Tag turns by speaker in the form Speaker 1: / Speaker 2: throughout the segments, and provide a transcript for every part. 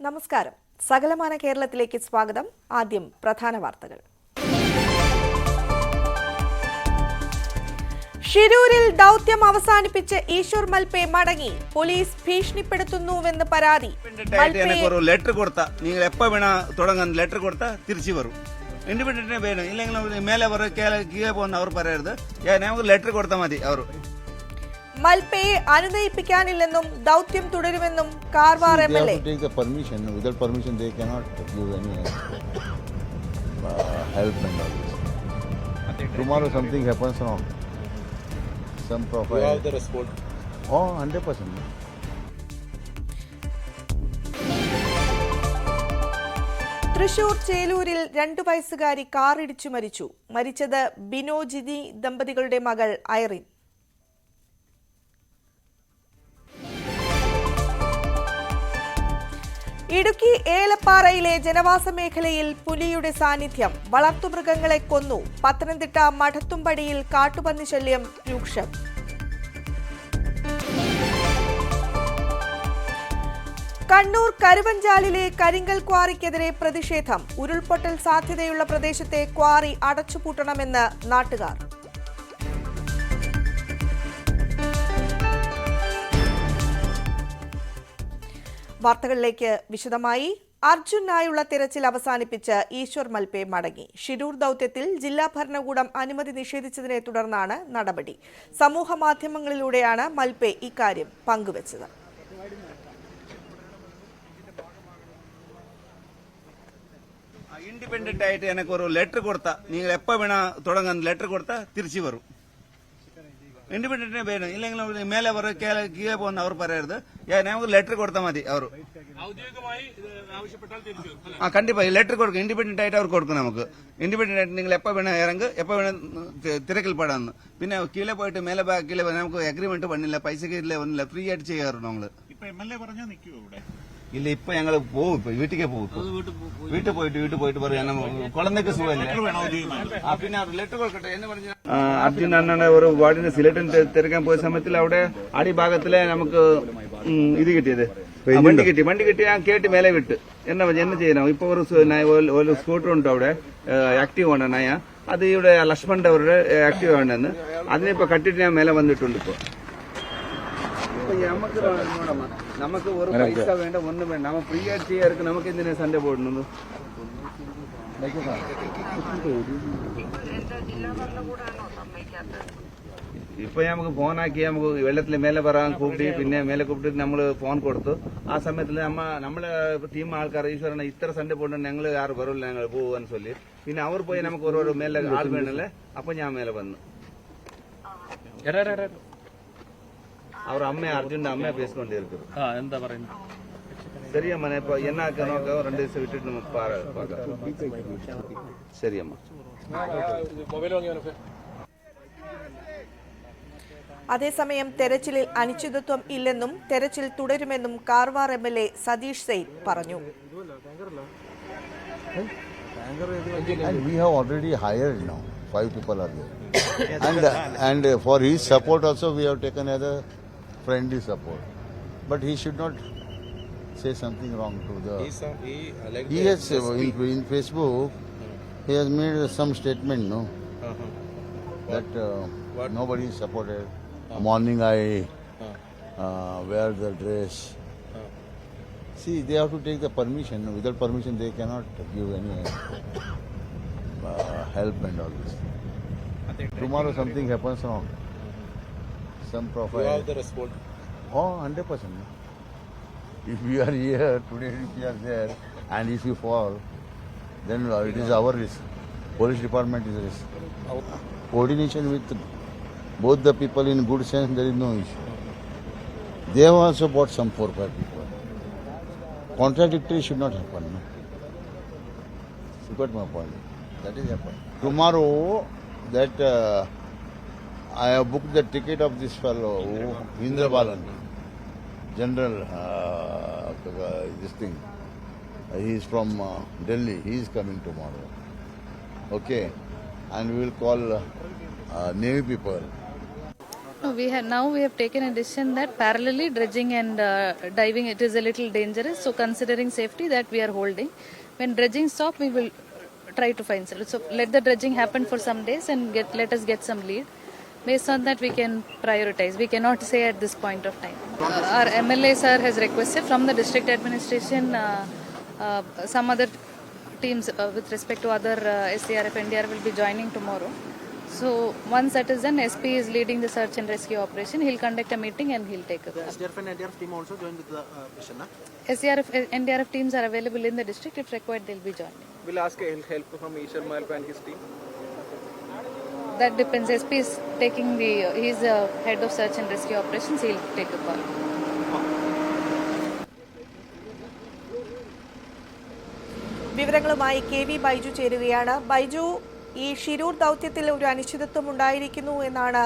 Speaker 1: നമസ്കാരം. സകലമാന കേരളത്തിലേക്ക് സ്വാഗതം. ആദ്യം പ്രധാന വാർത്തകൾ. ഷിരൂരിൽ ദൗത്യം അവസാനിപ്പിച്ച് ഈശ്വർ മൽപേ മടങ്ങി. പോലീസ് ഭീഷണിപ്പെടുത്തുന്നുവെന്ന് പരാതി.
Speaker 2: ലെറ്റർ കൊടുത്ത നിങ്ങൾ എപ്പോ വേണ തുടങ്ങാൻ ലെറ്റർ കൊടുത്താൽ തിരിച്ചു വരും. ഇൻഡിപെൻഡന്റിനെ വേണം, ഇല്ലെങ്കിൽ മേലെ കീഴെ പോകുന്ന അവർ പറയരുത്. നമുക്ക് ലെറ്റർ കൊടുത്താൽ മതി. അവർ
Speaker 1: മൽപേയെ അനുനയിപ്പിക്കാനില്ലെന്നും ദൗത്യം തുടരുമെന്നും Karwar MLA.
Speaker 3: Tomorrow something happens now. Some profile.
Speaker 4: You have the response?
Speaker 3: Oh, 100%.
Speaker 1: Thrissur ചേലൂരിൽ 2 വയസ്സുകാരി കാറിടിച്ചു മരിച്ചു. മരിച്ചത് ബിനോജിനി ദമ്പതികളുടെ മകൾ ഐറിൻ. ഇടുക്കി ഏലപ്പാറയിലെ ജനവാസ മേഖലയിൽ പുലിയുടെ സാന്നിധ്യം. വളർത്തുമൃഗങ്ങളെ കൊന്നു. പത്തനംതിട്ട മഠത്തുംപടിയിൽ കാട്ടുപന്നി ശല്യം രൂക്ഷം. കണ്ണൂർ കരുവഞ്ചാലിലെ കരിങ്കൽ ക്വാറിക്കെതിരെ പ്രതിഷേധം. ഉരുൾപൊട്ടൽ സാധ്യതയുള്ള പ്രദേശത്തെ ക്വാറി അടച്ചുപൂട്ടണമെന്ന് നാട്ടുകാർ. വാർത്തകളിലേക്ക് വിശദമായി. അർജുനായുള്ള തിരച്ചിൽ അവസാനിപ്പിച്ച് ഈശ്വർ മൽപേ മടങ്ങി. ഷിരൂർ ദൌത്യത്തിൽ ജില്ലാ ഭരണകൂടം അനുമതി നിഷേധിച്ചതിനെ തുടർന്നാണ് നടപടി. സമൂഹ മാധ്യമങ്ങളിലൂടെയാണ് മൽപേ ഇക്കാര്യം പങ്കുവച്ചത്.
Speaker 2: ഇൻഡിപെൻഡന്റ് ആയിട്ട് എനിക്ക് ഒരു ലെറ്റർ കൊടുത്ത നിങ്ങൾ എപ്പോ വേണ തുടങ്ങാൻ ലെറ്റർ കൊടുത്താൽ തിരിച്ചു വരും. ഇൻഡിപെൻഡന്റിനെ വേണം, ഇല്ലെങ്കിൽ മേലെ കീഴെ പോകുന്ന അവർ പറയരുത്. നമുക്ക് ലെറ്റർ കൊടുത്താൽ മതി. അവർ കണ്ടിപ്പാ ലെറ്റർ കൊടുക്കും. ഇൻഡിപെൻഡന്റ് ആയിട്ട് അവർ കൊടുക്കും. നമുക്ക് ഇൻഡിപെൻഡന്റ് ആയിട്ട് നിങ്ങൾ എപ്പോ വേണം ഇറങ്ങ്, എപ്പോ വേണം തിരക്കിൽപ്പെടാന്ന്. പിന്നെ കീഴെ പോയിട്ട് മേലെ കീഴെ നമുക്ക് അഗ്രിമെന്റ് പണില്ല, പൈസ ഒന്നുമില്ല, ഫ്രീ ആയിട്ട് ചെയ്യാറുണ്ട്. നമ്മള് ഇല്ല, ഇപ്പൊ ഞങ്ങള് പോകും. ഇപ്പൊ വീട്ടിലേക്ക് പോകും. വീട്ടിൽ പോയിട്ട് പറയാം കുളന്നൊക്കെ സുഖമല്ലേ. പിന്നെ ലെറ്റർ കൊടുക്കട്ടെ എന്ന് പറഞ്ഞ അർജുൻ അണ്ണന്റെ ഒരു വാർഡിന്റെ സിലേറ്റൻ തിരക്കാൻ പോയ സമയത്തിൽ അവിടെ അടിഭാഗത്തിലെ നമുക്ക് ഇത് കിട്ടിയത് വണ്ടി കിട്ടി ഞാൻ കേട്ട് മേലെ വിട്ട് என்ன ചെയ്യണം. ഇപ്പൊ ഒരു സ്കൂട്ടർ ഉണ്ട് അവിടെ, ആക്റ്റീവ് ആണ് നയ. അത് ഇവിടെ ലക്ഷ്മണന്റെ അവരുടെ ആക്റ്റീവ് ആണെന്ന് അതിനിപ്പോ കട്ടിട്ട് ഞാൻ മേലെ വന്നിട്ടുണ്ട്. ഇപ്പൊ നമുക്ക് ഒരു പൈസ വേണ്ട, ഒന്നും വേണ്ട. നമ്മ ഫ്രീ ആയിട്ട് ചെയ്യാർക്ക് നമുക്ക് എന്തിനാ സൺഡേ പോടുന്നു. ഇപ്പൊ നമുക്ക് ഫോണാക്കി നമുക്ക് വെള്ളത്തിൽ മേലെ പറയാൻ കൂട്ടി, പിന്നെ മേലെ കൂപ്പിട്ട് നമ്മള് ഫോൺ കൊടുത്തു. ആ സമയത്തിൽ നമ്മളെ ടീം ആൾക്കാർ ഈശ്വരനെ ഇത്ര സൺഡേ പോയിട്ട് ഞങ്ങൾ ആറ് വരില്ല, ഞങ്ങൾ പോവാന്ന് ചൊല്ലി. പിന്നെ അവർ പോയി നമുക്ക് ഓരോ മേലെ ആൾ വേണല്ലേ. അപ്പൊ ഞാൻ മേലെ വന്നു. அவர் அம்மையா அர்ஜுன் அம்மையா பேசிக்கொண்டே இருக்குது.
Speaker 4: എന്താ പറയുന്നത്?
Speaker 2: சரியம்மா, இப்ப என்ன நோக்க 2 ദിവസം விட்டுட்டு நம்ம பார்க்கலாம். சரியம்மா.
Speaker 1: അതേസമയം തെരച്ചിലിൽ അനിശ്ചിതത്വം ഇല്ലെന്നും തെരച്ചിൽ തുടരുമെന്നും കാർവാർ MLA സതീഷ് സെയ്ൻ പറഞ്ഞു.
Speaker 3: And we have already hired now 5 people are there. and for his support also we have taken as a friendly support, but he should not say something wrong to the. He has in Facebook he has made some statement, no, that nobody is supported. Morning I wear the dress. See, they have to take the permission. Without permission they cannot give any help and all this. Tomorrow something happens now. Some profile.
Speaker 4: You have the response?
Speaker 3: Oh, 100%. If we are here today, if we are there, and if you fall, then it is our risk. Police department is a risk. Coordination with both the people in good sense, there is no issue. They have also brought some 4-5 people. Contradictory should not happen. No? You got my point. That is happening. Tomorrow, that I have booked the ticket of this fellow, Indra Balan, General, this thing. He is from Delhi. He is coming tomorrow. Okay. And we will call Navy people.
Speaker 4: No, we have taken a decision that parallelly dredging and diving it is a little dangerous. So considering safety that we are holding. When dredging stop, we will try to find solution. So let the dredging happen for some days and let us get some lead. Based on that, we can prioritize. We cannot say at this point of time. Our MLA sir has requested from the district administration some other teams with respect to other SDRF, NDRF will be joining tomorrow. So once that is done, SP is leading the search and rescue operation. He'll conduct a meeting and he'll take a call.
Speaker 5: SDRF and NDRF team also join with the mission.
Speaker 4: SDRF, NDRF teams are available in the district. If required, they'll be joining.
Speaker 6: Will ask help from Ishwar Malpe and his team.
Speaker 4: That depends. SP is taking he's the head of search and rescue operations. He'll take a call.
Speaker 1: വിവരങ്ങളുമായി KV Baiju ചേരുകയാണ്. ബൈജു, ഈ ഷിരൂർ ദൗത്യത്തിൽ ഒരു അനിശ്ചിതത്വം ഉണ്ടായിരിക്കുന്നു എന്നാണ്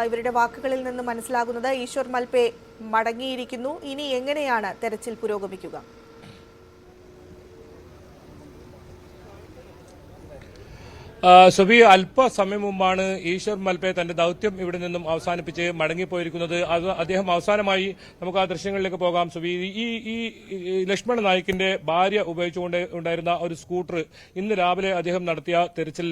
Speaker 1: ഇവരുടെ വാക്കുകളിൽ നിന്ന് മനസ്സിലാകുന്നത്. ഈശ്വർ മൽപെ മടങ്ങിയിരിക്കുന്നു. ഇനി എങ്ങനെയാണ് തെരച്ചിൽ പുരോഗമിക്കുക?
Speaker 7: സുബി, അല്പസമയം മുമ്പാണ് ഈശ്വർ മൽപെ തന്റെ ദൌത്യം ഇവിടെ നിന്നും അവസാനിപ്പിച്ച് മടങ്ങിപ്പോയിരിക്കുന്നത്. അത് അദ്ദേഹം അവസാനമായി നമുക്ക് ആ ദൃശ്യങ്ങളിലേക്ക് പോകാം. സുബി, ഈ ലക്ഷ്മണ നായിക്കിന്റെ ഭാര്യ ഉപയോഗിച്ചുകൊണ്ട് ഉണ്ടായിരുന്ന ഒരു സ്കൂട്ടർ ഇന്ന് രാവിലെ അദ്ദേഹം നടത്തിയ തെരച്ചിൽ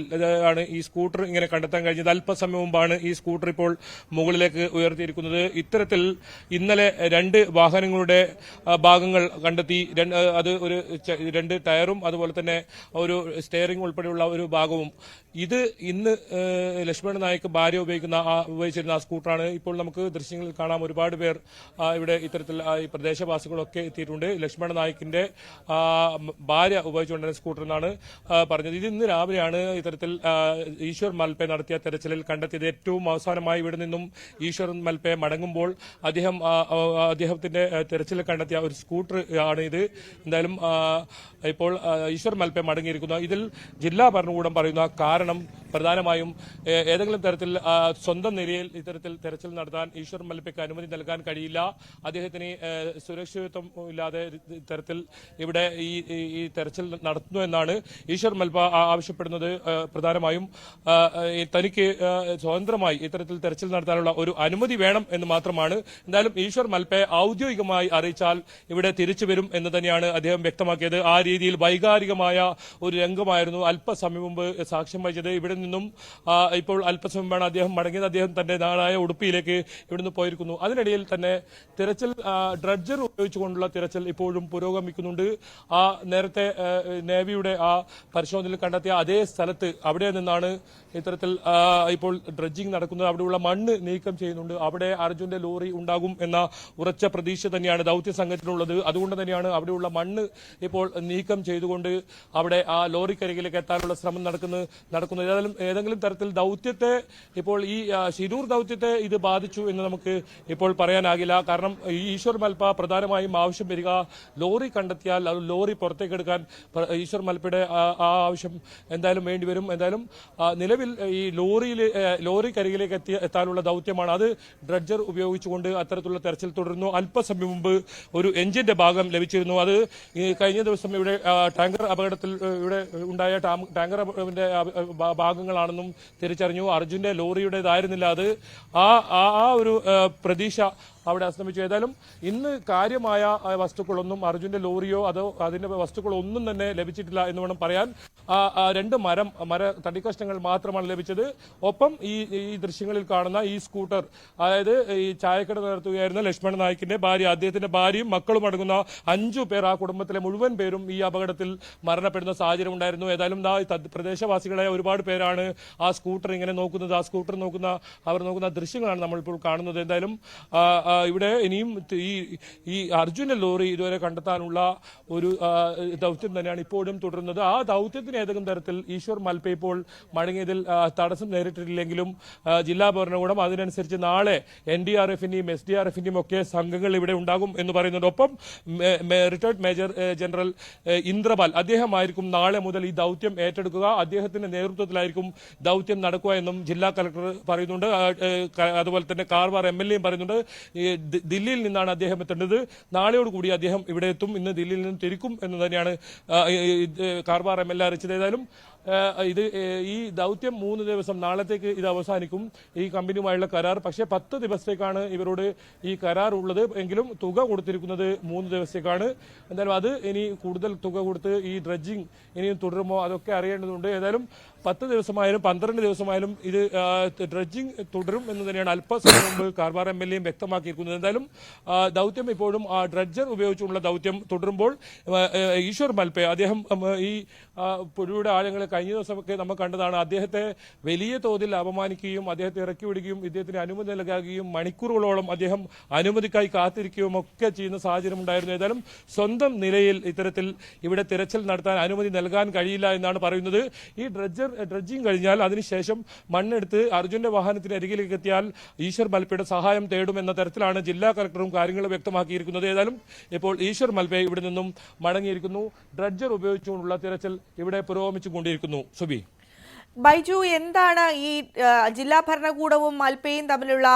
Speaker 7: ആണ് ഈ സ്കൂട്ടർ ഇങ്ങനെ കണ്ടെത്താൻ കഴിഞ്ഞത്. അല്പസമയം മുമ്പാണ് ഈ സ്കൂട്ടർ ഇപ്പോൾ മുകളിലേക്ക് ഉയർത്തിയിരിക്കുന്നത്. ഇത്തരത്തിൽ ഇന്നലെ 2 വാഹനങ്ങളുടെ ഭാഗങ്ങൾ കണ്ടെത്തി. അത് ഒരു 2 ടയറും അതുപോലെ തന്നെ ഒരു സ്റ്റെയറിംഗ് ഉൾപ്പെടെയുള്ള ഒരു ഭാഗവും. ഇത് ഇന്ന് ലക്ഷ്മണ നായിക്ക് ഭാര്യ ഉപയോഗിച്ചിരുന്ന ആ സ്കൂട്ടറാണ്. ഇപ്പോൾ നമുക്ക് ദൃശ്യങ്ങളിൽ കാണാം, ഒരുപാട് പേർ ഇവിടെ ഇത്തരത്തിൽ ഈ പ്രദേശവാസികളൊക്കെ എത്തിയിട്ടുണ്ട്. ലക്ഷ്മണ നായിക്കിന്റെ ഭാര്യ ഉപയോഗിച്ചുകൊണ്ടിരുന്ന സ്കൂട്ടർ എന്നാണ് പറഞ്ഞത്. ഇത് ഇന്ന് രാവിലെയാണ് ഇത്തരത്തിൽ ഈശ്വർ മൽപെ നടത്തിയ തെരച്ചിലിൽ കണ്ടെത്തിയത്. ഏറ്റവും അവസാനമായി ഇവിടെ നിന്നും ഈശ്വർ മൽപെ മടങ്ങുമ്പോൾ അദ്ദേഹത്തിന്റെ തെരച്ചിലിൽ കണ്ടെത്തിയ ഒരു സ്കൂട്ടർ ആണ് ഇത്. എന്തായാലും ഇപ്പോൾ ഈശ്വർ മൽപെ മടങ്ങിയിരിക്കുന്നു. ഇതിൽ ജില്ലാ ഭരണകൂടം പറയുന്ന കാരണം പ്രധാനമായും ഏതെങ്കിലും തരത്തിൽ സ്വന്തം നിലയിൽ ഇത്തരത്തിൽ തെരച്ചിൽ നടത്താൻ ഈശ്വർ മൽപയ്ക്ക് അനുമതി നൽകാൻ കഴിയില്ല. അദ്ദേഹത്തിന് സുരക്ഷിതത്വം ഇല്ലാതെ ഇത്തരത്തിൽ ഇവിടെ ഈ തെരച്ചിൽ നടത്തുന്നു എന്നാണ് ഈശ്വർ മൽപ ആവശ്യപ്പെടുന്നത്. പ്രധാനമായും തനിക്ക് സ്വതന്ത്രമായി ഇത്തരത്തിൽ തെരച്ചിൽ നടത്താനുള്ള ഒരു അനുമതി വേണം എന്ന് മാത്രമാണ്. എന്തായാലും ഈശ്വർ മൽപെ ഔദ്യോഗികമായി അറിയിച്ചാൽ ഇവിടെ തിരിച്ചു വരും എന്ന് തന്നെയാണ് അദ്ദേഹം വ്യക്തമാക്കിയത്. ആ രീതിയിൽ വൈകാരികമായ ഒരു രംഗമായിരുന്നു അല്പസമയം മുമ്പ് സാക്ഷ്യം വഹിച്ചത്. ഇവിടെ നിന്നും ഇപ്പോൾ അല്പസമയം മുമ്പാണ് അദ്ദേഹം മടങ്ങിയത്. അദ്ദേഹം തന്റെ നാടായ ഉടുപ്പിയിലേക്ക് ഇവിടുന്ന് പോയിരിക്കുന്നു. അതിനിടയിൽ തന്നെ തിരച്ചിൽ ഡ്രഡ്ജർ ഉപയോഗിച്ചുകൊണ്ടുള്ള തിരച്ചിൽ ഇപ്പോഴും പുരോഗമിക്കുന്നുണ്ട്. ആ നേരത്തെ നേവിയുടെ ആ പരിശോധനയിൽ കണ്ടെത്തിയ അതേ സ്ഥലത്ത് അവിടെ നിന്നാണ് ഇത്തരത്തിൽ ഇപ്പോൾ ഡ്രഡ്ജിംഗ് നടക്കുന്നത്. അവിടെയുള്ള മണ്ണ് നീക്കം ചെയ്യുന്നുണ്ട്. അവിടെ അർജുന്റെ ലോറി ഉണ്ടാകും എന്ന ഉറച്ച പ്രതീക്ഷ തന്നെയാണ് ദൌത്യ സംഘത്തിനുള്ളത്. അതുകൊണ്ട് തന്നെയാണ് അവിടെയുള്ള മണ്ണ് ഇപ്പോൾ നീക്കം ചെയ്തുകൊണ്ട് അവിടെ ആ ലോറിക്കരികിലേക്ക് എത്താനുള്ള ശ്രമം നടക്കുന്നത്. ഏതെങ്കിലും തരത്തിൽ ദൌത്യത്തെ ഇപ്പോൾ ഈ ഷിരൂർ ദൌത്യത്തെ ഇത് ബാധിച്ചു എന്ന് നമുക്ക് ഇപ്പോൾ പറയാനാകില്ല. കാരണം ഈ ഈശ്വർ മൽപ പ്രധാനമായും ആവശ്യം വരിക ലോറി കണ്ടെത്തിയാൽ അത് ലോറി പുറത്തേക്കെടുക്കാൻ ഈശ്വർ മൽപ്പയുടെ ആ ആവശ്യം എന്തായാലും വേണ്ടിവരും. എന്തായാലും നിലവിൽ ഈ ലോറി കരികിലേക്ക് എത്താനുള്ള ദൌത്യമാണ്. അത് ഡ്രഡ്ജർ ഉപയോഗിച്ചുകൊണ്ട് അത്തരത്തിലുള്ള തെരച്ചിൽ തുടരുന്നു. അല്പസമയം മുമ്പ് ഒരു എഞ്ചിന്റെ ഭാഗം ലഭിച്ചിരുന്നു. അത് കഴിഞ്ഞ ദിവസം ഇവിടെ ടാങ്കർ അപകടത്തിൽ ഇവിടെ ഉണ്ടായ ടാങ്കർ ഭാഗങ്ങളാണെന്നും തിരിച്ചറിഞ്ഞു. അർജുന്റെ ലോറിയുടേതായിരുന്നില്ല അത്. ആ ഒരു പ്രതീക്ഷ അവിടെ അസ്തമിച്ചു. ഏതായാലും ഇന്ന് കാര്യമായ വസ്തുക്കളൊന്നും അർജുന്റെ ലോറിയോ അതോ അതിന്റെ വസ്തുക്കളൊന്നും തന്നെ ലഭിച്ചിട്ടില്ല എന്ന് വേണം പറയാൻ. 2 മര തടിക്കഷ്ണങ്ങൾ മാത്രമാണ് ലഭിച്ചത്. ഒപ്പം ഈ ദൃശ്യങ്ങളിൽ കാണുന്ന ഈ സ്കൂട്ടർ, അതായത് ഈ ചായക്കട നടത്തുകയായിരുന്ന ലക്ഷ്മണ നായിക്കിന്റെ ഭാര്യ, അദ്ദേഹത്തിന്റെ ഭാര്യയും മക്കളും അടങ്ങുന്ന 5 പേർ, ആ കുടുംബത്തിലെ മുഴുവൻ പേരും ഈ അപകടത്തിൽ മരണപ്പെടുന്ന സാഹചര്യം ഉണ്ടായിരുന്നു. ഏതായാലും പ്രദേശവാസികളായ ഒരുപാട് പേരാണ് ആ സ്കൂട്ടർ ഇങ്ങനെ നോക്കുന്നത്. ആ സ്കൂട്ടർ അവർ നോക്കുന്ന ദൃശ്യങ്ങളാണ് നമ്മളിപ്പോൾ കാണുന്നത്. എന്തായാലും ഇവിടെ ഇനിയും ഈ അർജുന ലോറി ഇതുവരെ കണ്ടെത്താനുള്ള ഒരു ദൌത്യം തന്നെയാണ് ഇപ്പോഴും തുടരുന്നത്. ആ ദൌത്യത്തിന് ഏതെങ്കിലും തരത്തിൽ ഈശ്വർ മൽപെ ഇപ്പോൾ മടങ്ങിയതിൽ തടസ്സം നേരിട്ടിട്ടില്ലെങ്കിലും ജില്ലാ ഭരണകൂടം അതിനനുസരിച്ച് നാളെ NDRFന്റെയും SDRFന്റെയും ഒക്കെ സംഘങ്ങൾ ഇവിടെ ഉണ്ടാകും എന്ന് പറയുന്നുണ്ട്. ഒപ്പം റിട്ടയർഡ് മേജർ ജനറൽ ഇന്ദ്രപാൽ, അദ്ദേഹമായിരിക്കും നാളെ മുതൽ ഈ ദൌത്യം ഏറ്റെടുക്കുക. അദ്ദേഹത്തിന്റെ നേതൃത്വത്തിലായിരിക്കും ദൌത്യം നടക്കുക എന്നും ജില്ലാ കളക്ടർ പറയുന്നുണ്ട്. അതുപോലെ തന്നെ കാർവാർ MLA പറയുന്നുണ്ട്. ദില്ലിയിൽ നിന്നാണ് അദ്ദേഹം എത്തേണ്ടത്. നാളെയോടുകൂടി അദ്ദേഹം ഇവിടെ എത്തും. ഇന്ന് ദില്ലിയിൽ നിന്ന് തിരിക്കും എന്ന് തന്നെയാണ് കാർവാർ MLA അറിയിച്ചത്. ഏതായാലും ഇത് ഈ ദൗത്യം 3 ദിവസം, നാളത്തേക്ക് ഇത് അവസാനിക്കും ഈ കമ്പനിയുമായുള്ള കരാർ. പക്ഷേ 10 ദിവസത്തേക്കാണ് ഇവരോട് ഈ കരാർ ഉള്ളത്. എങ്കിലും തുക കൊടുത്തിരിക്കുന്നത് 3 ദിവസത്തേക്കാണ്. എന്തായാലും അത് ഇനി കൂടുതൽ തുക കൊടുത്ത് ഈ ഡ്രഡ്ജിങ് ഇനിയും തുടരുമോ അതൊക്കെ അറിയേണ്ടതുണ്ട്. ഏതായാലും 10 ദിവസമായാലും 12 ദിവസമായാലും ഇത് ഡ്രഡ്ജിങ് തുടരും എന്ന് തന്നെയാണ് അല്പസമയം മുമ്പ് കാർവാർ MLA വ്യക്തമാക്കിയിരിക്കുന്നത്. എന്തായാലും ദൗത്യം ഇപ്പോഴും ഡ്രഡ്ജർ ഉപയോഗിച്ചുള്ള ദൗത്യം തുടരുമ്പോൾ ഈശ്വർ മൽപെ അദ്ദേഹം ഈ പുഴയുടെ ആഴങ്ങൾ കഴിഞ്ഞ ദിവസമൊക്കെ നമ്മൾ കണ്ടതാണ്. അദ്ദേഹത്തെ വലിയ തോതിൽ അപമാനിക്കുകയും അദ്ദേഹത്തെ ഇറക്കി വിടുകയും ഇദ്ദേഹത്തിന് അനുമതി നൽകുകയും മണിക്കൂറുകളോളം അദ്ദേഹം അനുമതിക്കായി കാത്തിരിക്കുകയും ഒക്കെ ചെയ്യുന്ന സാഹചര്യം ഉണ്ടായിരുന്നു. ഏതായാലും സ്വന്തം നിലയിൽ ഇത്തരത്തിൽ ഇവിടെ തിരച്ചിൽ നടത്താൻ അനുമതി നൽകാൻ കഴിയില്ല എന്നാണ് പറയുന്നത്. ഈ ഡ്രഡ്ജിങ് കഴിഞ്ഞാൽ അതിനുശേഷം മണ്ണെടുത്ത് അർജുന്റെ വാഹനത്തിന് അരികിലേക്ക് എത്തിയാൽ ഈശ്വർ മൽപയുടെ സഹായം തേടുമെന്ന തരത്തിലാണ് ജില്ലാ കളക്ടറും കാര്യങ്ങൾ വ്യക്തമാക്കിയിരിക്കുന്നത്. ഏതായാലും ഇപ്പോൾ ഈശ്വർ മൽപെ ഇവിടെ നിന്നും മടങ്ങിയിരിക്കുന്നു. ഡ്രഡ്ജർ ഉപയോഗിച്ചുകൊണ്ടുള്ള തിരച്ചിൽ ഇവിടെ പുരോഗമിച്ചുകൊണ്ടിരിക്കുന്നു. സുബി,
Speaker 1: ബൈജു, എന്താണ് ഈ ജില്ലാ ഭരണകൂടവും മൽപയും തമ്മിലുള്ള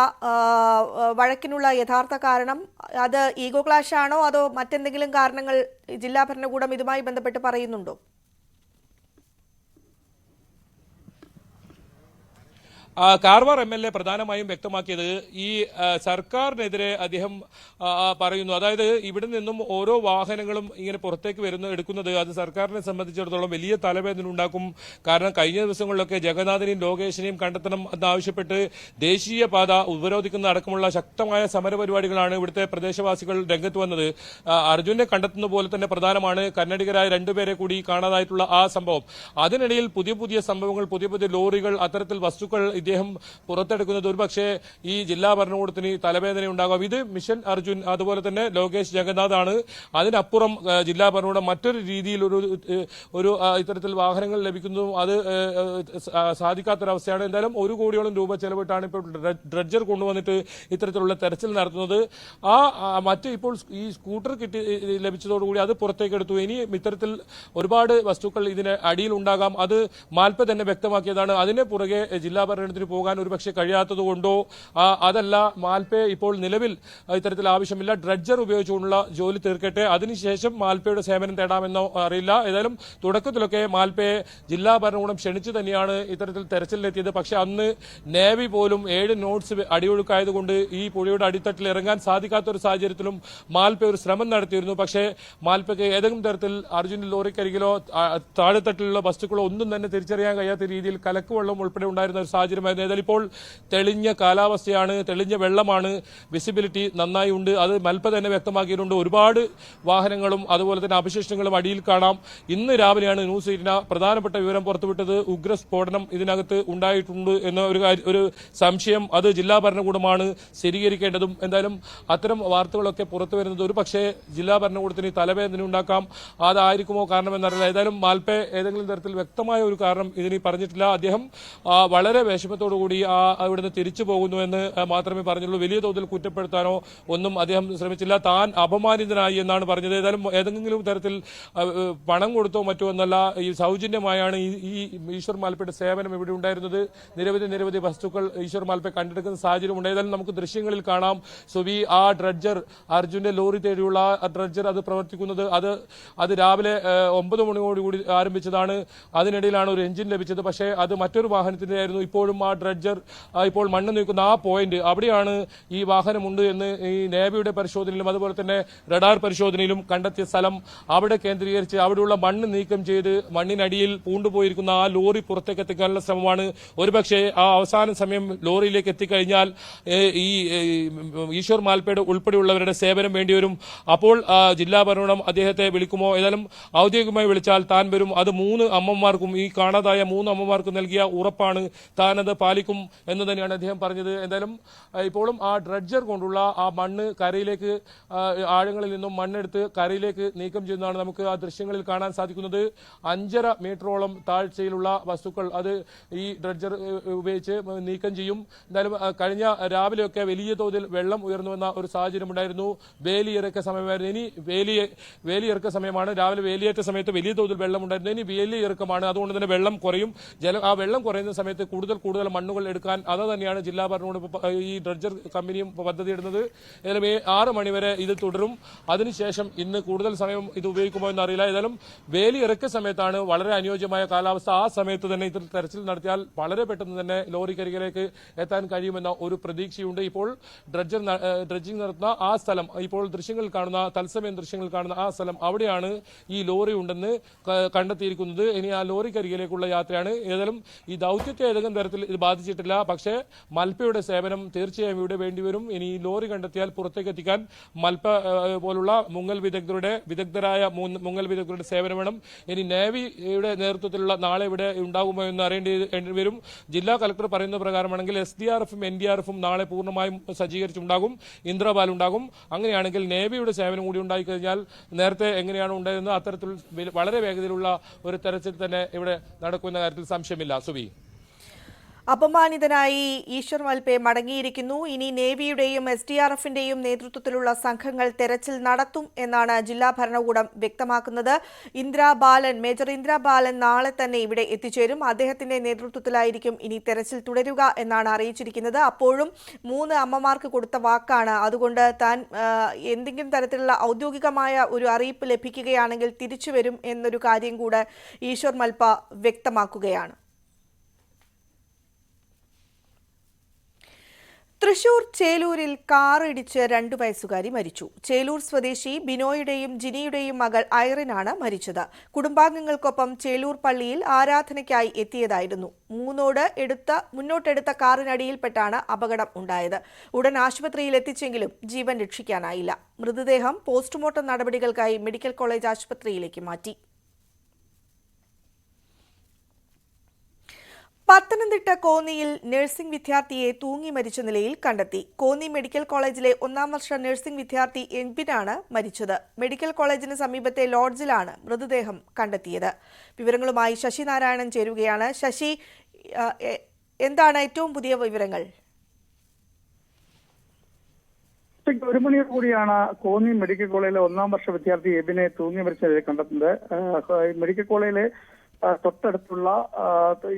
Speaker 1: വഴക്കിനുള്ള യഥാർത്ഥ കാരണം? അത് ഈഗോ ക്ലാഷ് ആണോ അതോ മറ്റെന്തെങ്കിലും കാരണങ്ങൾ ജില്ലാ ഭരണകൂടം ഇതുമായി ബന്ധപ്പെട്ട് പറയുന്നുണ്ടോ?
Speaker 7: കാർവാർ MLA പ്രധാനമായും വ്യക്തമാക്കിയത് ഈ സർക്കാരിനെതിരെ അദ്ദേഹം പറയുന്നു. അതായത് ഇവിടെ നിന്നും ഓരോ വാഹനങ്ങളും ഇങ്ങനെ പുറത്തേക്ക് എടുക്കുന്നത് അത് സർക്കാരിനെ സംബന്ധിച്ചിടത്തോളം വലിയ തലവേദന ഉണ്ടാക്കും. കാരണം കഴിഞ്ഞ ദിവസങ്ങളിലൊക്കെ ജഗന്നാഥനെയും ലോകേഷിനെയും കണ്ടെത്തണം എന്നാവശ്യപ്പെട്ട് ദേശീയപാത ഉപരോധിക്കുന്ന അടക്കമുള്ള ശക്തമായ സമരപരിപാടികളാണ് ഇവിടുത്തെ പ്രദേശവാസികൾ രംഗത്ത് വന്നത്. അർജുനെ കണ്ടെത്തുന്ന പോലെ തന്നെ പ്രധാനമാണ് കന്നഡികരായ 2 പേരെ കൂടി കാണാതായിട്ടുള്ള ആ സംഭവം. അതിനിടയിൽ പുതിയ സംഭവങ്ങൾ, പുതിയ ലോറികൾ, അത്തരത്തിൽ വസ്തുക്കൾ ഇദ്ദേഹം പുറത്തെടുക്കുന്നത് ഒരുപക്ഷെ ഈ ജില്ലാ ഭരണകൂടത്തിന് തലവേദന ഉണ്ടാകും. ഇത് മിഷൻ അർജുൻ അതുപോലെ തന്നെ ലോകേഷ് ജഗന്നാഥ് ആണ്. അതിനപ്പുറം ജില്ലാ ഭരണകൂടം മറ്റൊരു രീതിയിൽ ഒരു ഇത്തരത്തിൽ വാഹനങ്ങൾ ലഭിക്കുന്നതും അത് സാധിക്കാത്തൊരവസ്ഥയാണ്. എന്തായാലും 1 കോടിയോളം രൂപ ചെലവിട്ടാണ് ഇപ്പോൾ ഡ്രഡ്ജർ കൊണ്ടുവന്നിട്ട് ഇത്തരത്തിലുള്ള തെരച്ചിൽ നടത്തുന്നത്. ഇപ്പോൾ ഈ സ്കൂട്ടർ ലഭിച്ചതോടുകൂടി അത് പുറത്തേക്ക് എടുത്തു. ഇനി ഇത്തരത്തിൽ ഒരുപാട് വസ്തുക്കൾ ഇതിന് അടിയിൽ ഉണ്ടാകാം. അത് മാൽപ്പ തന്നെ വ്യക്തമാക്കിയതാണ്. അതിന് പുറകെ ജില്ലാ ഭരണത്തിന് പോകാൻ ഒരുപക്ഷെ കഴിയാത്തതുകൊണ്ടോ അതല്ല, മാൽപ്പെ ഇപ്പോൾ നിലവിൽ ഇത്തരത്തിൽ ആവശ്യമില്ല, ഡ്രഡ്ജർ ഉപയോഗിച്ചുകൊണ്ടുള്ള ജോലി തീർക്കട്ടെ, അതിനുശേഷം മാൽപ്പയുടെ സേവനം തേടാമെന്നോ അറിയില്ല. ഏതായാലും തുടക്കത്തിലൊക്കെ മാൽപ്പയെ ജില്ലാ ഭരണകൂടം ക്ഷണിച്ചു തന്നെയാണ് ഇത്തരത്തിൽ തെരച്ചിലിനെത്തിയത്. പക്ഷെ അന്ന് നേവി പോലും 7 നോട്ട്സ് അടിയൊഴുക്കായതുകൊണ്ട് ഈ പുഴയുടെ അടിത്തട്ടിൽ ഇറങ്ങാൻ സാധിക്കാത്തൊരു സാഹചര്യത്തിലും മാൽപ്പെ ഒരു ശ്രമം നടത്തിയിരുന്നു. പക്ഷേ മാൽപ്പയ്ക്ക് ഏതെങ്കിലും തരത്തിൽ അർജുൻ ലോറിക്കരികിലോ താഴെത്തട്ടിലുള്ള വസ്തുക്കളോ ഒന്നും തന്നെ തിരിച്ചറിയാൻ കഴിയാത്ത രീതിയിൽ കലക്കുവെള്ളം ഉൾപ്പെടെ ഉണ്ടായിരുന്ന ഒരു സാഹചര്യമായിരുന്നു. ഏതായാലും ഇപ്പോൾ തെളിഞ്ഞ കാലാവസ്ഥയാണ്, തെളിഞ്ഞ വെള്ളമാണ്, വിസിബിലിറ്റി നന്നായി ഉണ്ട്. അത് മൽപ്പ തന്നെ വ്യക്തമാക്കിയിട്ടുണ്ട്. ഒരുപാട് വാഹനങ്ങളും അതുപോലെ തന്നെ അവശിഷ്ടങ്ങളും അടിയിൽ കാണാം. ഇന്ന് രാവിലെയാണ് ന്യൂസ് 18 പ്രധാനപ്പെട്ട വിവരം പുറത്തുവിട്ടത്. ഉഗ്രസ്ഫോടനം ഇതിനകത്ത് ഉണ്ടായിട്ടുണ്ട് എന്ന ഒരു സംശയം അത് ജില്ലാ ഭരണകൂടമാണ് സ്ഥിരീകരിക്കേണ്ടതും. എന്തായാലും അത്തരം വാർത്തകളൊക്കെ പുറത്തു വരുന്നത് ഒരു പക്ഷേ ജില്ലാ ഭരണകൂടത്തിന് തലവേദന ഉണ്ടാക്കാം. അതായിരിക്കുമോ കാരണമെന്നറിയില്ല. ഏതായാലും മാൽപ്പെ ഏതെങ്കിലും തരത്തിൽ വ്യക്തമായ ഒരു കാരണം ഇതിന് പറഞ്ഞിട്ടില്ല. അദ്ദേഹം വളരെ വിഷമത്തോടുകൂടി ഇവിടുന്ന് തിരിച്ചു പോകുന്നുവെന്ന് മാത്രമേ പറഞ്ഞുള്ളൂ. വലിയ തോതിൽ കുറ്റപ്പെടുത്താനോ ഒന്നും അദ്ദേഹം ശ്രമിച്ചില്ല. താൻ അപമാനിതനായി എന്നാണ് പറഞ്ഞത്. ഏതെങ്കിലും തരത്തിൽ പണം കൊടുത്തോ മറ്റോ എന്നല്ല, ഈ സൗജന്യമായാണ് ഈ ഈശ്വർ മാൽപ്പയുടെ സേവനം ഇവിടെ ഉണ്ടായിരുന്നത്. നിരവധി വസ്തുക്കൾ ഈശ്വർ മാൽപ്പെ കണ്ടെടുക്കുന്ന സാഹചര്യം ഉണ്ട്. ഏതായാലും നമുക്ക് ദൃശ്യങ്ങളിൽ കാണാം സുബി, ആ ഡ്രഡ്ജർ, അർജുന്റെ ലോറി തേടിയുള്ള ഡ്രഡ്ജർ അത് പ്രവർത്തിക്കുന്നത്. അത് രാവിലെ 9 മണിയോടുകൂടി ആരംഭിച്ചതാണ്. അതിനിടയിലാണ് ഒരു എഞ്ചിൻ ലഭിച്ചത്. പക്ഷേ അത് മറ്റൊരു വാഹനത്തിന്റെ ആയിരുന്നു. ഇപ്പോഴും ആ ഡ്രഡ്ജർ ഇപ്പോൾ മണ്ണ് നീക്കുന്ന ആ പോയിന്റ് അവിടെയാണ് ഈ വാഹനമുണ്ട് എന്ന് ഈ നേവിയുടെ പരിശോധനയിലും അതുപോലെ തന്നെ റഡാർ പരിശോധനയിലും കണ്ടെത്തിയ സ്ഥലം. അവിടെ കേന്ദ്രീകരിച്ച് അവിടെയുള്ള മണ്ണ് നീക്കം ചെയ്ത് മണ്ണിനടിയിൽ പൂണ്ടുപോയിരിക്കുന്ന ആ ലോറി പുറത്തേക്ക് എത്തിക്കാനുള്ള ശ്രമമാണ്. ഒരുപക്ഷെ ആ അവസാന സമയം ലോറിയിലേക്ക് എത്തിക്കഴിഞ്ഞാൽ ഈ ഈശ്വർ മാൽപ്പയുടെ ഉൾപ്പെടെയുള്ളവരുടെ സേവനം വേണ്ടിവരും. അപ്പോൾ ജില്ലാ ഭരണകൂടം അദ്ദേഹത്തെ വിളിക്കുമോ? ഏതായാലും ഔദ്യോഗികമായി വിളിച്ചാൽ താൻ വരും. അത് 3 അമ്മമാർക്കും, ഈ കാണാതായ 3 അമ്മമാർക്കും നൽകിയ ഉറപ്പാണ്. താനത് പാലിക്കും എന്ന് തന്നെയാണ് അദ്ദേഹം പറഞ്ഞത്. എന്തായാലും ഇപ്പോഴും ആ ഡ്രഡ്ജർ കൊണ്ടുള്ള ആ മണ്ണ് കരയിലേക്ക്, ആഴങ്ങളിൽ നിന്നും മണ്ണെടുത്ത് കരയിലേക്ക് നീക്കം ചെയ്യുന്നതാണ് നമുക്ക് ആ ദൃശ്യങ്ങളിൽ കാണാൻ സാധിക്കുന്നത്. 5.5 മീറ്ററോളം താഴ്ചയിലുള്ള വസ്തുക്കൾ അത് ഈ ഡ്രഡ്ജർ ഉപയോഗിച്ച് നീക്കം ചെയ്യും. എന്തായാലും കഴിഞ്ഞ രാവിലെയൊക്കെ വലിയ തോതിൽ വെള്ളം ഉയർന്നുവെന്ന ഒരു സാഹചര്യം ഉണ്ടായിരുന്നു. വേലിയിറക്ക സമയമായിരുന്നു. ഇനി വേലിയിറക്ക സമയമാണ്. രാവിലെ വേലിയേറ്റ സമയത്ത് വലിയ തോതിൽ വെള്ളം ഉണ്ടായിരുന്നു. ഇനി വേലിയിറക്കമാണ്. അതുകൊണ്ട് തന്നെ വെള്ളം കുറയും. ആ വെള്ളം കുറയുന്ന സമയത്ത് കൂടുതൽ കൂടുതൽ മണ്ണുകൾ എടുക്കാൻ അത് തന്നെയാണ് ജില്ലാ ഭരണകൂടം ഈ ഡ്രഡ്ജർ കമ്പനിയും പദ്ധതിയിടുന്നത്. ഏതായാലും 6 മണിവരെ ഇത് തുടരും. അതിനുശേഷം ഇന്ന് കൂടുതൽ സമയം ഇത് ഉപയോഗിക്കുമോ എന്നറിയില്ല. ഏതായാലും വേലി ഇറക്കിയ സമയത്താണ് വളരെ അനുയോജ്യമായ കാലാവസ്ഥ. ആ സമയത്ത് തന്നെ ഇത് തെരച്ചിൽ നടത്തിയാൽ വളരെ പെട്ടെന്ന് തന്നെ ലോറിക്കരികിലേക്ക് എത്താൻ കഴിയുമെന്ന ഒരു പ്രതീക്ഷയുണ്ട്. ഇപ്പോൾ ഡ്രഡ്ജിംഗ് നടത്തുന്ന ആ സ്ഥലം, ഇപ്പോൾ തത്സമയം ദൃശ്യങ്ങൾ കാണുന്ന ആ സ്ഥലം, അവിടെയാണ് ഈ ലോറി ഉണ്ടെന്ന് കണ്ടെത്തിയിരിക്കുന്നത്. ഇനി ആ ലോറിക്കരികിലേക്കുള്ള യാത്രയാണ്. ഏതായാലും ഈ ദൗത്യത്തെ ഏതെങ്കിലും തരത്തിൽ ഇത് ബാധിച്ചിട്ടില്ല. പക്ഷേ മൽപ്പയുടെ സേവനം തീർച്ചയായും ഇവിടെ വേണ്ടിവരും. ഇനി ഈ ലോറി കണ്ടെത്തിയാൽ പുറത്തേക്ക് എത്തിക്കാൻ മൽപ്പ പോലുള്ള വിദഗ്ധരായ മുങ്ങൽ വിദഗ്ധരുടെ സേവനം വേണം. ഇനി നേവിയുടെ നേതൃത്വത്തിലുള്ള നാളെ ഇവിടെ ഉണ്ടാകുമോ എന്ന് അറിയേണ്ടി വരും. ജില്ലാ കളക്ടർ പറയുന്ന പ്രകാരമാണെങ്കിൽ SDRFും NDRFും നാളെ പൂർണ്ണമായും സജ്ജീകരിച്ചുണ്ടാകും. ഇന്ദ്രപാൽ ഉണ്ടാകും. അങ്ങനെയാണെങ്കിൽ നേവിയുടെ സേവനം കൂടി ഉണ്ടായിക്കഴിഞ്ഞാൽ നേരത്തെ എങ്ങനെയാണ് ഉണ്ടായതെന്ന് അത്തരത്തിൽ വളരെ വേഗതയിലുള്ള ഒരു തെരച്ചിൽ തന്നെ ഇവിടെ നടക്കുന്ന കാര്യത്തിൽ സംശയമില്ല. സുബി,
Speaker 1: അപമാനിതനായി ഈശ്വർ മൽപെ മടങ്ങിയിരിക്കുന്നു. ഇനി നേവിയുടെയും SDRFിന്റെയും നേതൃത്വത്തിലുള്ള സംഘങ്ങൾ തെരച്ചിൽ നടത്തും എന്നാണ് ജില്ലാ ഭരണകൂടം വ്യക്തമാക്കുന്നത്. മേജർ ഇന്ദ്ര ബാലൻ നാളെ തന്നെ ഇവിടെ എത്തിച്ചേരും. അദ്ദേഹത്തിന്റെ നേതൃത്വത്തിലായിരിക്കും ഇനി തെരച്ചിൽ തുടരുക എന്നാണ് അറിയിച്ചിരിക്കുന്നത്. അപ്പോഴും 3 അമ്മമാർക്ക് കൊടുത്ത വാക്കാണ്. അതുകൊണ്ട് താൻ എന്തെങ്കിലും തരത്തിലുള്ള ഔദ്യോഗികമായ ഒരു അറിയിപ്പ് ലഭിക്കുകയാണെങ്കിൽ തിരിച്ചുവരും എന്നൊരു കാര്യം കൂടെ ഈശ്വർ മൽപ വ്യക്തമാക്കുകയാണ്. തൃശൂർ ചേലൂരിൽ കാറിടിച്ച് 2 വയസ്സുകാരി മരിച്ചു. ചേലൂർ സ്വദേശി ബിനോയുടെയും ജിനിയുടെയും മകൾ ഐറിനാണ് മരിച്ചത്. കുടുംബാംഗങ്ങൾക്കൊപ്പം ചേലൂർ പള്ളിയിൽ ആരാധനയ്ക്കായി എത്തിയതായിരുന്നു. മുന്നോട്ടെടുത്ത കാറിനടിയിൽപ്പെട്ടാണ് അപകടം ഉണ്ടായത്. ഉടൻ ആശുപത്രിയിൽ എത്തിച്ചെങ്കിലും ജീവൻ രക്ഷിക്കാനായില്ല. മൃതദേഹം പോസ്റ്റ്മോർട്ടം നടപടികൾക്കായി മെഡിക്കൽ കോളേജ് ആശുപത്രിയിലേക്ക് മാറ്റി. പത്തനംതിട്ട കോന്നിയിൽ നഴ്സിംഗ് വിദ്യാർത്ഥിയെ തൂങ്ങി മരിച്ച നിലയിൽ കണ്ടെത്തി. കോന്നി മെഡിക്കൽ കോളേജിലെ 1ാം വർഷ നഴ്സിംഗ് വിദ്യാർത്ഥി എൻപിനാണ് മരിച്ചത്. മെഡിക്കൽ കോളേജിന് സമീപത്തെ ലോഡ്ജിലാണ് മൃതദേഹം കണ്ടെത്തിയത്. വിവരങ്ങളുമായി ശശി നാരായണൻ ചേരുകയാണ്. ശശി, എന്താണ് ഏറ്റവും പുതിയ വിവരങ്ങൾ?
Speaker 8: 1 മണിയോട് കൂടിയാണ് കോന്നി മെഡിക്കൽ കോളേജിലെ 1ാം വർഷ വിദ്യാർത്ഥി എബിനെ തൂങ്ങി മരിച്ച നിലയിൽ കണ്ടെത്തുന്നത്. മെഡിക്കൽ കോളേജിലെ തൊട്ടടുത്തുള്ള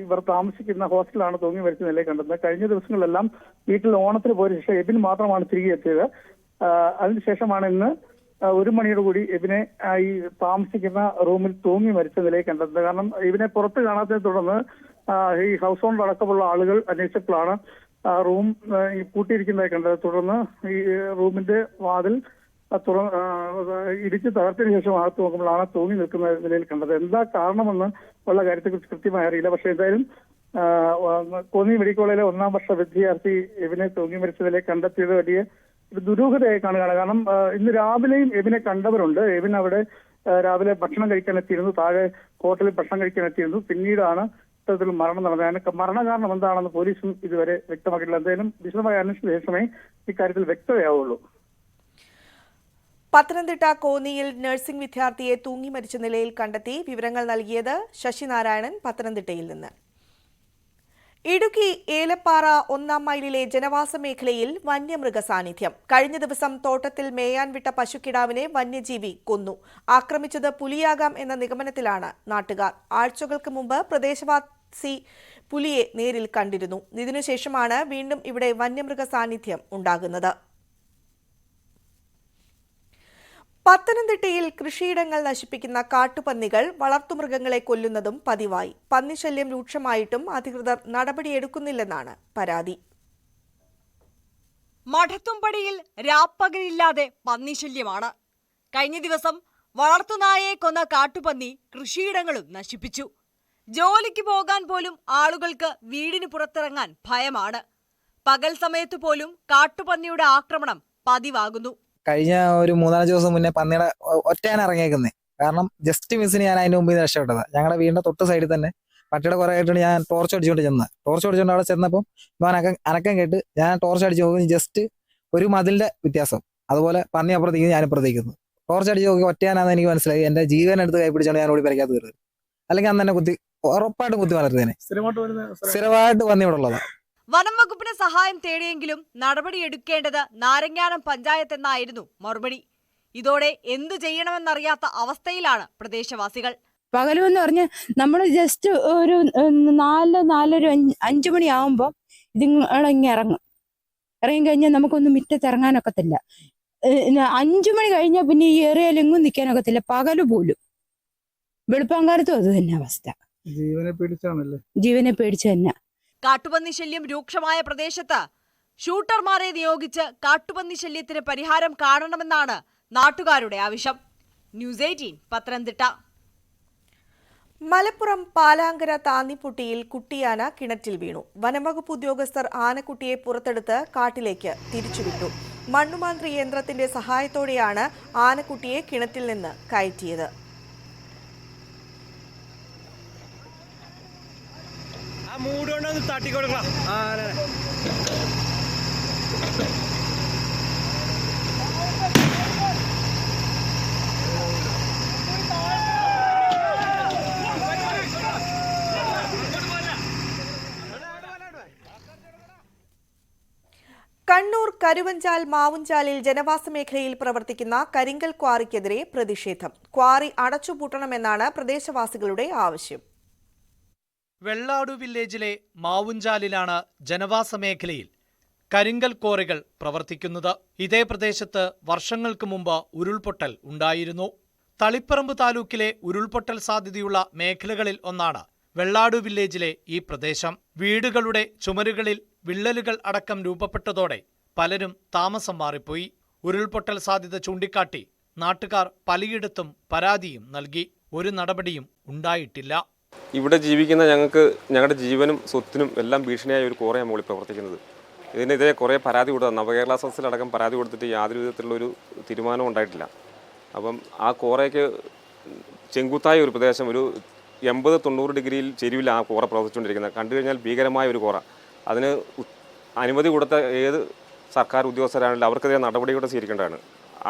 Speaker 8: ഇവർ താമസിക്കുന്ന ഹോസ്റ്റലാണ് തൂങ്ങി മരിച്ച നിലയിൽ കണ്ടെത്തുന്നത്. കഴിഞ്ഞ ദിവസങ്ങളിലെല്ലാം വീട്ടിൽ ഓണത്തിന് പോയ ശേഷം എബിൻ മാത്രമാണ് തിരികെ എത്തിയത്. അതിനുശേഷമാണ് ഇന്ന് 1 മണിയോട് കൂടി എബിനെ ഈ താമസിക്കുന്ന റൂമിൽ തൂങ്ങി മരിച്ച നിലയിൽ കണ്ടെത്തുന്നത്. കാരണം ഇവനെ പുറത്ത് കാണാത്തതിനെ തുടർന്ന് ഈ ഹൗസ് ഓണർ അടക്കമുള്ള ആളുകൾ അന്വേഷിച്ചപ്പോഴാണ് റൂം പൂട്ടിയിരിക്കുന്നതായി കണ്ടത്. തുടർന്ന് ഈ റൂമിന്റെ വാതിൽ ഇടിച്ച് തകർത്തതിനു ശേഷം അകത്ത് നോക്കുമ്പോഴാണ് തൂങ്ങി നിൽക്കുന്ന നിലയിൽ കണ്ടത്. എന്താ കാരണമെന്ന് ഉള്ള കാര്യത്തെക്കുറിച്ച് കൃത്യമായി അറിയില്ല. പക്ഷെ എന്തായാലും കോന്നി മെഡിക്കൽ കോളേജിലെ 1ാം വർഷ വിദ്യാർത്ഥി എബിനെ തൂങ്ങി മരിച്ച നിലയിൽ കണ്ടെത്തിയത് വലിയ ഒരു ദുരൂഹതയായി കാണുകയാണ്. കാരണം ഇന്ന് രാവിലെയും എബിനെ കണ്ടവരുണ്ട്. എബിൻ അവിടെ രാവിലെ ഭക്ഷണം കഴിക്കാൻ എത്തിയിരുന്നു. താഴെ ഹോട്ടലിൽ ഭക്ഷണം കഴിക്കാൻ എത്തിയിരുന്നു. പിന്നീടാണ് ഇത്തരത്തിൽ മരണം നടന്നത്. മരണകാരണം എന്താണെന്ന് പോലീസും ഇതുവരെ വ്യക്തമാക്കിയിട്ടില്ല. എന്തായാലും വിശദമായ അന്വേഷണ ശേഷമേ ഇക്കാര്യത്തിൽ വ്യക്തതയാവുള്ളൂ.
Speaker 1: പത്തനംതിട്ട കോന്നിയിൽ നഴ്സിംഗ് വിദ്യാർത്ഥിയെ തൂങ്ങി മരിച്ച നിലയിൽ കണ്ടെത്തി. വിവരങ്ങൾ നൽകിയത് ശശി നാരായണൻ പത്തനംതിട്ടയിൽ നിന്ന്. ഇടുക്കി ഏലപ്പാറ 1ാം മൈലിലെ ജനവാസ മേഖലയിൽ വന്യമൃഗ സാന്നിധ്യം. കഴിഞ്ഞ ദിവസം തോട്ടത്തിൽ മേയാൻ വിട്ട പശുക്കിടാവിനെ വന്യജീവി കൊന്നു. ആക്രമിച്ചത് പുലിയാകാം എന്ന നിഗമനത്തിലാണ് നാട്ടുകാർ. ആഴ്ചകൾക്ക് മുമ്പ് പ്രദേശവാസി പുലിയെ നേരിൽ കണ്ടിരുന്നു. ഇതിനുശേഷമാണ് വീണ്ടും ഇവിടെ വന്യമൃഗ സാന്നിധ്യം ഉണ്ടാകുന്നത്. പത്തനംതിട്ടയിൽ കൃഷിയിടങ്ങൾ നശിപ്പിക്കുന്ന കാട്ടുപന്നികൾ വളർത്തുമൃഗങ്ങളെ കൊല്ലുന്നതും പതിവായി. പന്നിശല്യം രൂക്ഷമായിട്ടും അധികൃതർ നടപടിയെടുക്കുന്നില്ലെന്നാണ് പരാതി.
Speaker 9: മഠത്തുംപടിയിൽ രാപ്പകലില്ലാതെ പന്നിശല്യമാണ്. കഴിഞ്ഞ ദിവസം വളർത്തുനായയെ കൊന്ന കാട്ടുപന്നി കൃഷിയിടങ്ങളും നശിപ്പിച്ചു. ജോലിക്ക് പോകാൻ പോലും ആളുകൾക്ക് വീടിന് പുറത്തിറങ്ങാൻ ഭയമാണ്. പകൽ സമയത്ത് പോലും കാട്ടുപന്നിയുടെ ആക്രമണം പതിവാകുന്നു.
Speaker 10: കഴിഞ്ഞ ഒരു 3-4 ദിവസം മുന്നേ പന്നിയുടെ ഒറ്റയാണ് ഇറങ്ങിയേക്കുന്നത്. കാരണം ജസ്റ്റ് മിസ്സിന് ഞാൻ അതിന് മുമ്പ് രക്ഷപ്പെട്ടത്. ഞങ്ങളുടെ വീടിന്റെ തൊട്ട് സൈഡിൽ തന്നെ പട്ടിയുടെ കുറെ ആയിട്ടാണ് ഞാൻ ടോർച്ച് അടിച്ചുകൊണ്ട് അവിടെ ചെന്നപ്പോൾ അനക്കം കേട്ട് ഞാൻ ടോർച്ച് അടിച്ച് നോക്കി. ജസ്റ്റ് ഒരു മതിലിന്റെ വ്യത്യാസം. അതുപോലെ പന്നി അപ്പുറത്തേക്ക് ഞാൻ ഇപ്പുറത്തേക്കുന്നു. ടോർച്ച് അടിച്ച് നോക്കി ഒറ്റയാനാന്ന് എനിക്ക് മനസ്സിലായി. എന്റെ ജീവൻ എടുത്ത് കൈ പിടിച്ചാണ് ഞാൻ ഓടി പരിക്കാത്ത കയറുന്നത്. അല്ലെങ്കിൽ അന്ന് തന്നെ ഉറപ്പായിട്ട് കുത്തി വളർത്തിയതിനെ. സ്ഥിരമായിട്ട് പന്നി ഇവിടെ ഉള്ളതാണ്.
Speaker 9: വനം വകുപ്പിന് സഹായം തേടിയെങ്കിലും നടപടിയെടുക്കേണ്ടത് നാരങ്ങാനം പഞ്ചായത്ത് എന്നായിരുന്നു മറുപടി. ഇതോടെ എന്തു ചെയ്യണമെന്നറിയാത്ത അവസ്ഥയിലാണ് പ്രദേശവാസികൾ.
Speaker 11: പകലുമെന്ന് പറഞ്ഞ് നമ്മൾ ജസ്റ്റ് ഒരു 4:30 മണിയാവുമ്പോൾ ഇതിങ്ങനെ ഇറങ്ങും. ഇറങ്ങിക്കഴിഞ്ഞാൽ നമുക്കൊന്നും മുറ്റത്ത് ഇറങ്ങാനൊക്കത്തില്ല. 5 മണി കഴിഞ്ഞാൽ പിന്നെ ഈ ഏറിയയിലെങ്ങും നിൽക്കാനൊക്കത്തില്ല, പകല് പോലും. വെളുപ്പാങ്കാലത്തും അത് തന്നെ അവസ്ഥ. ജീവനെ പേടിച്ച് തന്നെ.
Speaker 9: കാട്ടുപന്നി ശല്യം രൂക്ഷമായ പ്രദേശത്ത് ഷൂട്ടർമാരെ നിയോഗിച്ച് കാട്ടുപന്നി ശല്യത്തിന് പരിഹാരം കാണണമെന്നാണ് നാട്ടുകാരുടെ ആവശ്യം. ന്യൂസ് 18 പത്തനംതിട്ട.
Speaker 1: മലപ്പുറം പാലാങ്കര താന്നിപ്പുട്ടിയിൽ കുട്ടിയാന കിണറ്റിൽ വീണു. വനംവകുപ്പ് ഉദ്യോഗസ്ഥർ ആനക്കുട്ടിയെ പുറത്തെടുത്ത് കാട്ടിലേക്ക് തിരിച്ചുവിട്ടു. മണ്ണുമാന്ത്രി യന്ത്രത്തിന്റെ സഹായത്തോടെയാണ് ആനക്കുട്ടിയെ കിണറ്റിൽ നിന്ന് കയറ്റിയത്. കണ്ണൂർ കരുവഞ്ചാൽ മാവുഞ്ചാലിൽ ജനവാസ മേഖലയിൽ പ്രവർത്തിക്കുന്ന കരിങ്കൽ ക്വാറിക്കെതിരെ പ്രതിഷേധം. ക്വാറി അടച്ചുപൂട്ടണമെന്നാണ് പ്രദേശവാസികളുടെ ആവശ്യം.
Speaker 12: വെള്ളാടു വില്ലേജിലെ മാവുഞ്ചാലിലാണ് ജനവാസ മേഖലയിൽ കരിങ്കൽ ക്വാറികൾ പ്രവർത്തിക്കുന്നത്. ഇതേ പ്രദേശത്ത് വർഷങ്ങൾക്ക് മുമ്പ് ഉരുൾപൊട്ടൽ ഉണ്ടായിരുന്നു. തളിപ്പറമ്പ് താലൂക്കിലെ ഉരുൾപൊട്ടൽ സാധ്യതയുള്ള മേഖലകളിൽ ഒന്നാണ് വെള്ളാടു വില്ലേജിലെ ഈ പ്രദേശം. വീടുകളുടെ ചുമരുകളിൽ വിള്ളലുകൾ അടക്കം രൂപപ്പെട്ടതോടെ പലരും താമസം മാറിപ്പോയി. ഉരുൾപൊട്ടൽ സാധ്യത ചൂണ്ടിക്കാട്ടി നാട്ടുകാർ പലയിടത്തും പരാതിയും നൽകി. ഒരു നടപടിയും ഉണ്ടായിട്ടില്ല.
Speaker 13: ഇവിടെ ജീവിക്കുന്ന ഞങ്ങൾക്ക് ഞങ്ങളുടെ ജീവനും സ്വത്തിനും എല്ലാം ഭീഷണിയായ ഒരു ക്വാറിയാണ് മുകളിൽ പ്രവർത്തിക്കുന്നത്. ഇതിനെതിരെ കുറേ പരാതി കൊടുത്തു. നവകേരള സദസ്സിലടക്കം പരാതി കൊടുത്തിട്ട് യാതൊരു വിധത്തിലുള്ളൊരു തീരുമാനം ഉണ്ടായിട്ടില്ല. അപ്പം ആ ക്വാറയ്ക്ക് ചെങ്കുത്തായ ഒരു പ്രദേശം, ഒരു 80-90 ഡിഗ്രിയിൽ ചെരുവിൽ ആ ക്വാറ പ്രവർത്തിച്ചുകൊണ്ടിരിക്കുന്നത്. കണ്ടു കഴിഞ്ഞാൽ ഭീകരമായ ഒരു ക്വാറ. അതിന് അനുമതി കൊടുത്ത ഏത് സർക്കാർ ഉദ്യോഗസ്ഥരാണെങ്കിലും അവർക്കെതിരെ നടപടികൾ സ്വീകരിക്കേണ്ടതാണ്.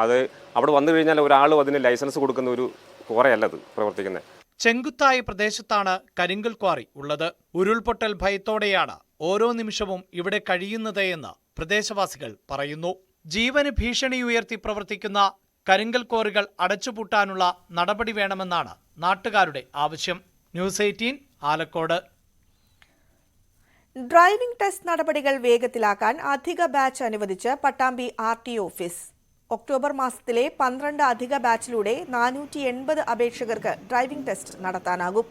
Speaker 13: അത് അവിടെ വന്നു കഴിഞ്ഞാൽ ഒരാളും അതിന് ലൈസൻസ് കൊടുക്കുന്ന ഒരു ക്വാറയല്ലത് പ്രവർത്തിക്കുന്നത്.
Speaker 12: ചെങ്കുത്തായ പ്രദേശത്താണ് കരിങ്കൽ ക്വാറി ഉള്ളത്. ഉരുൾപൊട്ടൽ ഭയത്തോടെയാണ് ഓരോ നിമിഷവും ഇവിടെ കഴിയുന്നത് എന്ന് പ്രദേശവാസികൾ പറയുന്നു. ജീവന് ഭീഷണി ഉയർത്തി പ്രവർത്തിക്കുന്ന കരിങ്കൽ ക്വാറികൾ അടച്ചുപൂട്ടാനുള്ള നടപടി വേണമെന്നാണ് നാട്ടുകാരുടെ ആവശ്യം. ന്യൂസ് 18 ആലക്കോട്.
Speaker 1: ഡ്രൈവിംഗ് ടെസ്റ്റ് നടപടികൾ വേഗത്തിലാക്കാൻ അധിക ബാച്ച് അനുവദിച്ച് പട്ടാമ്പി RTO ഓഫീസ്. ഒക്ടോബർ മാസത്തിലെ 12 അധിക ബാച്ചിലൂടെ 480 അപേക്ഷകർക്ക് ഡ്രൈവിംഗ് ടെസ്റ്റ് നടത്താനാകും.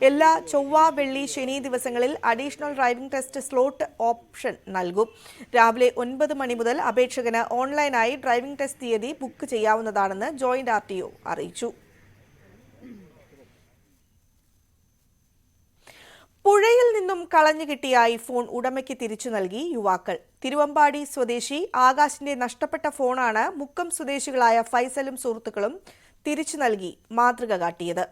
Speaker 1: എല്ലാ ചൊവ്വ, വെള്ളി, ശനി ദിവസങ്ങളിൽ additional driving test slot option നൽകും. രാവിലെ 9 മണി മുതൽ അപേക്ഷകന് ഓൺലൈനായി ഡ്രൈവിംഗ് ടെസ്റ്റ് തീയതി ബുക്ക് ചെയ്യാവുന്നതാണെന്ന് ജോയിന്റ് RTO അറിയിച്ചു. പുഴയിൽ നിന്നും കളഞ്ഞു കിട്ടിയ ഐഫോൺ ഉടമയ്ക്ക് തിരിച്ചു നൽകി യുവാക്കൾ. തിരുവമ്പാടി സ്വദേശി ആകാശിന്റെ നഷ്ടപ്പെട്ട ഫോണാണ് മുക്കം സ്വദേശികളായ ഫൈസലും സുഹൃത്തുക്കളും തിരിച്ചു നൽകി മാതൃക കാട്ടിയത്.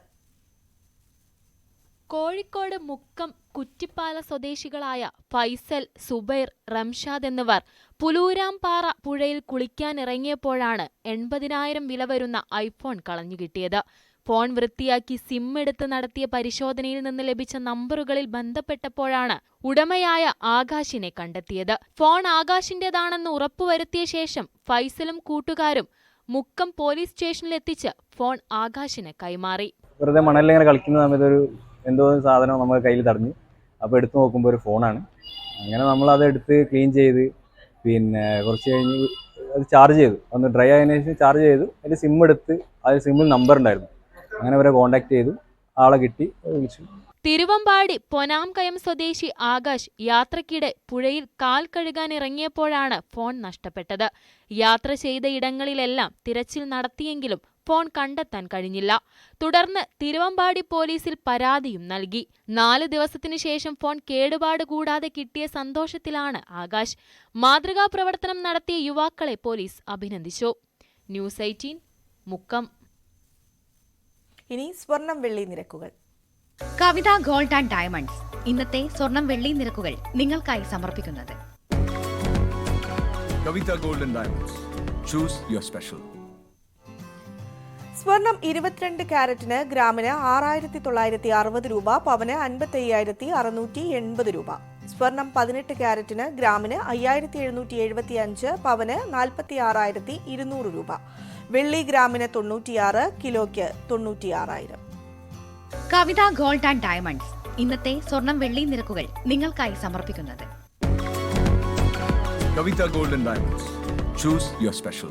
Speaker 14: കോഴിക്കോട് മുക്കം കുറ്റിപ്പാല സ്വദേശികളായ ഫൈസൽ, സുബൈർ, റംഷാദ് എന്നിവർ പുലൂരാംപാറ പുഴയിൽ കുളിക്കാനിറങ്ങിയപ്പോഴാണ് 80,000 വില വരുന്ന ഐഫോൺ കളഞ്ഞുകിട്ടിയത്. ഫോൺ വൃത്തിയാക്കി സിം എടുത്ത് നടത്തിയ പരിശോധനയിൽ നിന്ന് ലഭിച്ച നമ്പറുകളിൽ ബന്ധപ്പെട്ടപ്പോഴാണ് ഉടമയായ ആകാശിനെ കണ്ടെത്തിയത്. ഫോൺ ആകാശിന്റേതാണെന്ന് ഉറപ്പുവരുത്തിയ ശേഷം ഫൈസലും കൂട്ടുകാരും മുക്കം പോലീസ് സ്റ്റേഷനിലെത്തിച്ച് ഫോൺ ആകാശിന് കൈമാറി.
Speaker 15: വെറുതെ മണലിലിങ്ങനെ കളിക്കുന്ന സമയത്ത് എന്തോ സാധനം നമ്മുടെ കയ്യിൽ തടഞ്ഞു. അപ്പോൾ എടുത്തു നോക്കുമ്പോൾ ഒരു ഫോണാണ്. അങ്ങനെ നമ്മളത് എടുത്ത് ക്ലീൻ ചെയ്ത് പിന്നെ കുറച്ച് കഴിഞ്ഞ് അത് ചാർജ് ചെയ്തു. ഒന്ന് ഡ്രൈ ആയതിനു ശേഷം ചാർജ് ചെയ്തു. അതിൽ സിം എടുത്ത് അതിൽ സിമ്മിൽ നമ്പർ ഉണ്ടായിരുന്നു. അങ്ങനെ അവരെ കോണ്ടാക്ട് ചെയ്തു. ആളെ കിട്ടി, വിളിച്ചു.
Speaker 14: തിരുവമ്പാടി പൊനാംകയം സ്വദേശി ആകാശ് യാത്രക്കിടെ പുഴയിൽ കാൽ കഴുകാൻ ഇറങ്ങിയപ്പോഴാണ് ഫോൺ നഷ്ടപ്പെട്ടത്. യാത്ര ചെയ്ത ഇടങ്ങളിലെല്ലാം തിരച്ചിൽ നടത്തിയെങ്കിലും ഫോൺ കണ്ടെത്താൻ കഴിഞ്ഞില്ല. തുടർന്ന് തിരുവമ്പാടി പോലീസിൽ പരാതിയും നൽകി. 4 ദിവസത്തിനു ശേഷം ഫോൺ കേടുപാട് കൂടാതെ കിട്ടിയ സന്തോഷത്തിലാണ് ആകാശ്. മാതൃകാ പ്രവർത്തനം നടത്തിയ യുവാക്കളെ പോലീസ് അഭിനന്ദിച്ചു. ന്യൂസ് 18 മുക്കം.
Speaker 1: ഇനി സ്വർണം വെള്ളി നിരക്കുകൾ.
Speaker 16: കവിത ഗോൾഡ് ആൻഡ് ഡയമണ്ട്സ് ഇന്നത്തെ സ്വർണം വെള്ളി നിരക്കുകൾ നിങ്ങൾക്കായി സമർപ്പിക്കുന്നത്
Speaker 17: Kavitha gold and diamonds. Choose your special.
Speaker 1: സ്വർണം 22 ക്യാരറ്റിന് ഗ്രാമിന് 6,960 രൂപ, പവന് 55,680 രൂപ. സ്വർണം 18 ക്യാരറ്റിന് ഗ്രാമിന് 5,775, പവന് 46,200 രൂപ. വെള്ളി ഗ്രാമിന് 96, കിലോയ്ക്ക് 96,000.
Speaker 16: കവിത ഗോൾഡ് ആൻഡ് ഡയമണ്ട്സ് ഇന്നത്തെ സ്വർണം വെള്ളി നിരക്കുകൾ നിങ്ങൾക്കായി സമർപ്പിക്കുന്നത്
Speaker 17: Kavita Gold and Diamonds. Choose your special.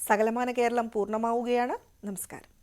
Speaker 1: സകലമാന കേരളം പൂർണ്ണമാവുകയാണ്. നമസ്കാരം.